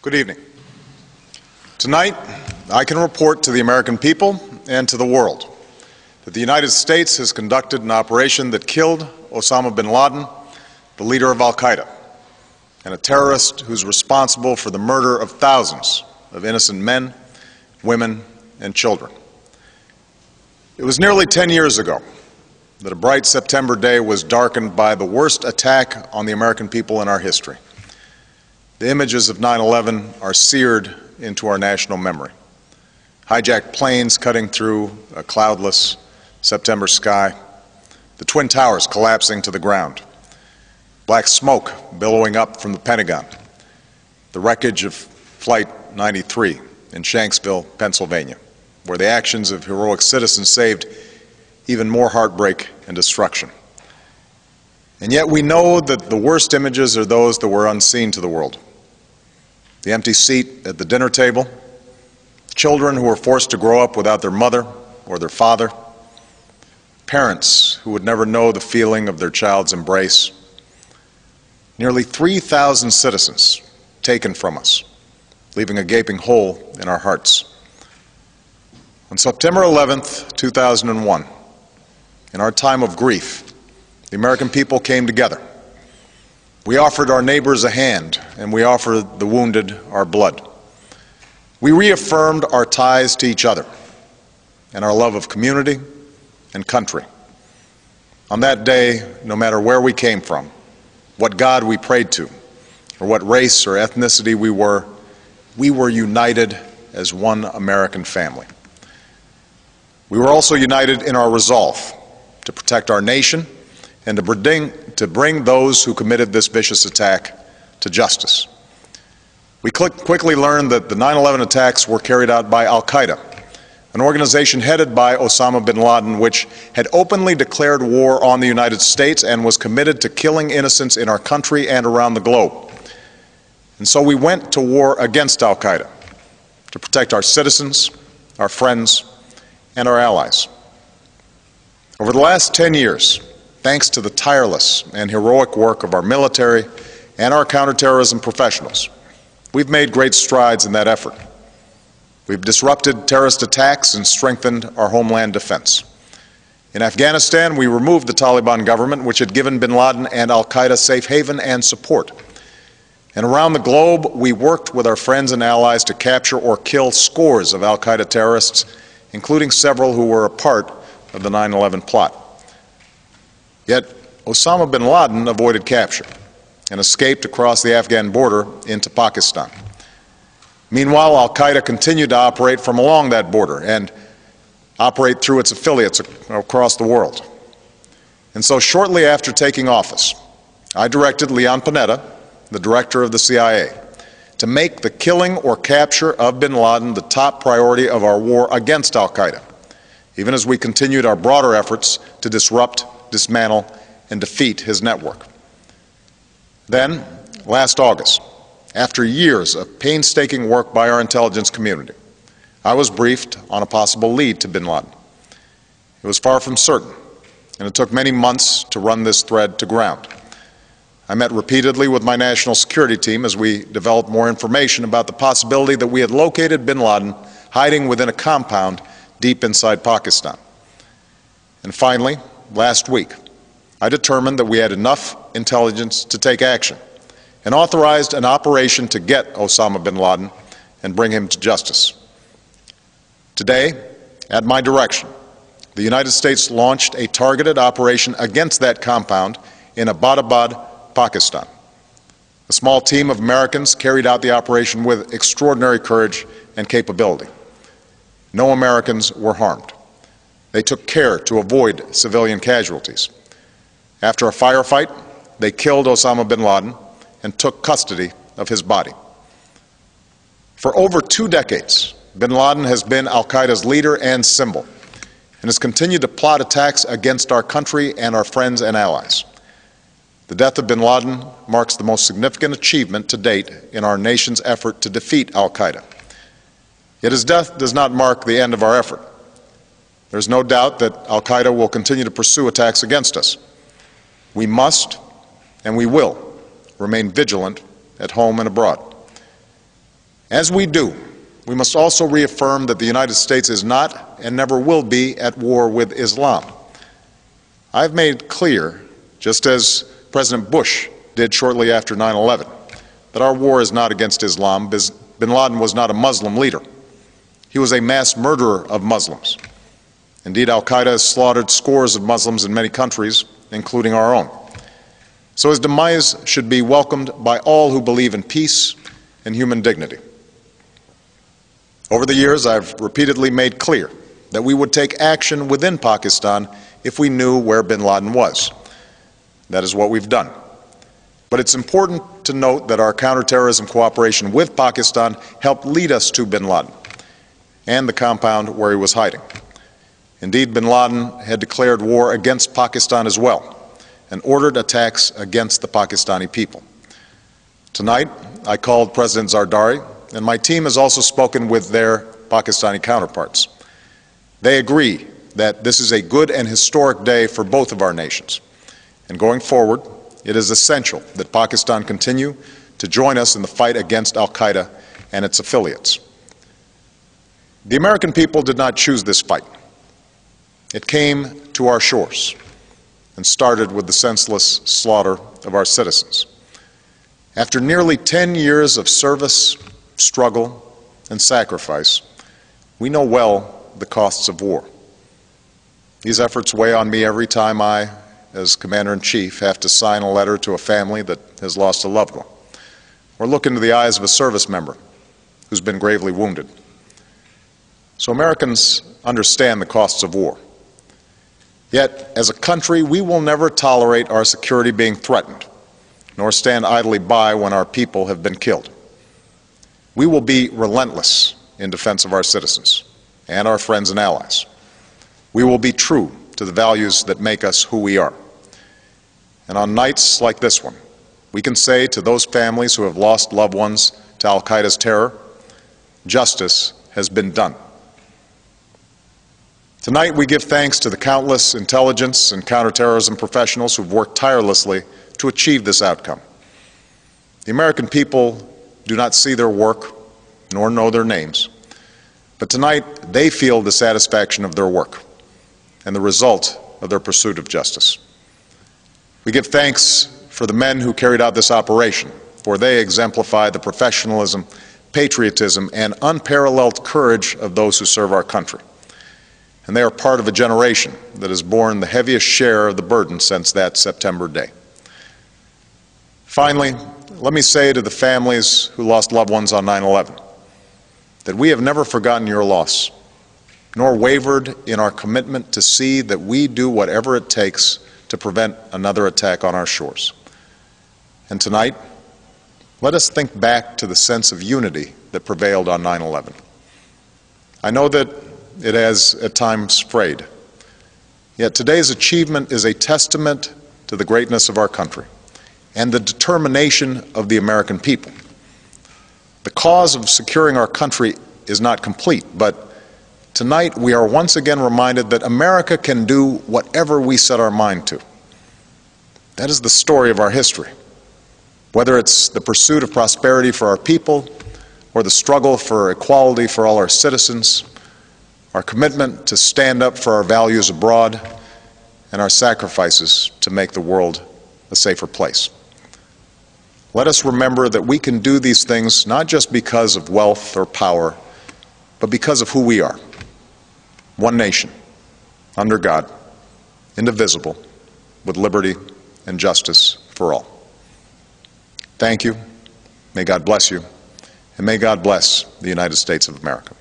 Good evening. Tonight, I can report to the American people and to the world that the United States has conducted an operation that killed Osama Bin Laden, the leader of al-Qaeda, and a terrorist who's responsible for the murder of thousands of innocent men, women, and children. It was nearly 10 years ago that a bright September day was darkened by the worst attack on the American people in our history. The images of 9/11 are seared into our national memory. Hijacked planes cutting through a cloudless September sky, the Twin Towers collapsing to the ground, black smoke billowing up from the Pentagon, the wreckage of Flight 93 in Shanksville, Pennsylvania, where the actions of heroic citizens saved even more heartbreak and destruction. And yet we know that the worst images are those that were unseen to the world. The empty seat at the dinner table, children who were forced to grow up without their mother or their father, parents who would never know the feeling of their child's embrace, nearly 3,000 citizens taken from us, leaving a gaping hole in our hearts. On September 11th, 2001, in our time of grief, the American people came together. We offered our neighbors a hand, and we offered the wounded our blood. We reaffirmed our ties to each other and our love of community and country. On that day, no matter where we came from, what God we prayed to, or what race or ethnicity we were united as one American family. We were also united in our resolve to protect our nation and to bring those who committed this vicious attack to justice. We quickly learned that the 9/11 attacks were carried out by al-Qaeda, an organization headed by Osama Bin Laden, which had openly declared war on the United States and was committed to killing innocents in our country and around the globe. And so we went to war against al-Qaeda to protect our citizens, our friends, and our allies. Over the last 10 years, thanks to the tireless and heroic work of our military and our counterterrorism professionals, we've made great strides in that effort. We've disrupted terrorist attacks and strengthened our homeland defense. In Afghanistan, we removed the Taliban government, which had given Bin Laden and al-Qaeda safe haven and support. And around the globe, we worked with our friends and allies to capture or kill scores of al-Qaeda terrorists, including several who were a part of the 9/11 plot. Yet Osama bin Laden avoided capture and escaped across the Afghan border into Pakistan. Meanwhile, al-Qaeda continued to operate from along that border and operate through its affiliates across the world. And so shortly after taking office, I directed Leon Panetta, the director of the CIA, to make the killing or capture of bin Laden the top priority of our war against al-Qaeda, even as we continued our broader efforts to disrupt, dismantle, and defeat his network. Then, last August, after years of painstaking work by our intelligence community, I was briefed on a possible lead to bin Laden. It was far from certain, and it took many months to run this thread to ground. I met repeatedly with my national security team as we developed more information about the possibility that we had located bin Laden hiding within a compound deep inside Pakistan. And finally, last week, I determined that we had enough intelligence to take action and authorized an operation to get Osama bin Laden and bring him to justice. Today, at my direction, the United States launched a targeted operation against that compound in Abbottabad, Pakistan. A small team of Americans carried out the operation with extraordinary courage and capability. No Americans were harmed. They took care to avoid civilian casualties. After a firefight, they killed Osama bin Laden and took custody of his body. For over 2 decades, bin Laden has been al-Qaeda's leader and symbol, and has continued to plot attacks against our country and our friends and allies. The death of bin Laden marks the most significant achievement to date in our nation's effort to defeat al-Qaeda. Yet his death does not mark the end of our effort. There's no doubt that al-Qaeda will continue to pursue attacks against us. We must and we will remain vigilant at home and abroad. As we do, we must also reaffirm that the United States is not and never will be at war with Islam. I've made clear, just as President Bush did shortly after 9/11, that our war is not against Islam. Bin Laden was not a Muslim leader. He was a mass murderer of Muslims. Indeed, al-Qaeda has slaughtered scores of Muslims in many countries, including our own. So his demise should be welcomed by all who believe in peace and human dignity. Over the years, I've repeatedly made clear that we would take action within Pakistan if we knew where bin Laden was. That is what we've done. But it's important to note that our counterterrorism cooperation with Pakistan helped lead us to bin Laden and the compound where he was hiding. Indeed, bin Laden had declared war against Pakistan as well and ordered attacks against the Pakistani people. Tonight, I called President Zardari, and my team has also spoken with their Pakistani counterparts. They agree that this is a good and historic day for both of our nations. And going forward, it is essential that Pakistan continue to join us in the fight against al-Qaeda and its affiliates. The American people did not choose this fight. It came to our shores and started with the senseless slaughter of our citizens. After nearly 10 years of service, struggle, and sacrifice, we know well the costs of war. These efforts weigh on me every time I, as Commander-in-Chief, have to sign a letter to a family that has lost a loved one, or look into the eyes of a service member who's been gravely wounded. So Americans understand the costs of war. Yet, as a country, we will never tolerate our security being threatened, nor stand idly by when our people have been killed. We will be relentless in defense of our citizens and our friends and allies. We will be true to the values that make us who we are. And on nights like this one, we can say to those families who have lost loved ones to al-Qaeda's terror, justice has been done. Tonight we give thanks to the countless intelligence and counterterrorism professionals who've worked tirelessly to achieve this outcome. The American people do not see their work nor know their names, but tonight they feel the satisfaction of their work and the result of their pursuit of justice. We give thanks for the men who carried out this operation, for they exemplify the professionalism, patriotism, and unparalleled courage of those who serve our country. And they are part of a generation that has borne the heaviest share of the burden since that September day. Finally, let me say to the families who lost loved ones on 9/11 that we have never forgotten your loss, nor wavered in our commitment to see that we do whatever it takes to prevent another attack on our shores. And tonight, let us think back to the sense of unity that prevailed on 9/11. I know that it has at times frayed, yet today's achievement is a testament to the greatness of our country and the determination of the American people. The cause of securing our country is not complete, but tonight we are once again reminded that America can do whatever we set our mind to. That is the story of our history. Whether it's the pursuit of prosperity for our people or the struggle for equality for all our citizens, our commitment to stand up for our values abroad, and our sacrifices to make the world a safer place. Let us remember that we can do these things not just because of wealth or power, but because of who we are. One nation, under God, indivisible, with liberty and justice for all. Thank you. May God bless you, and may God bless the United States of America.